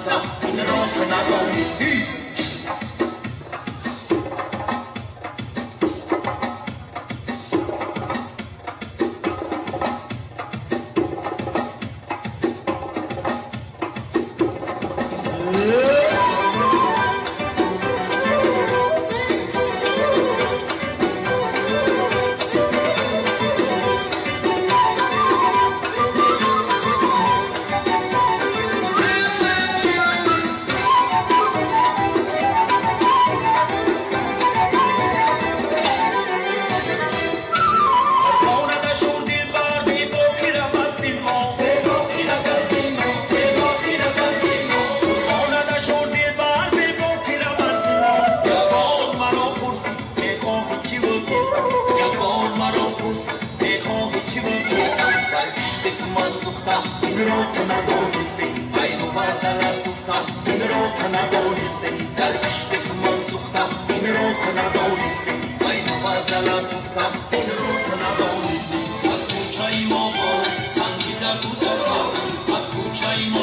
گفتم این را که ندانستی. این را که ندانستی عین و غزلت گفتم این را که ندانستی در عشق تو من سوختم این را که ندانستی عین و غزلت گفتم این را که ندانستی از کوچه ما با تنگی در گذر کردم از کوچه ما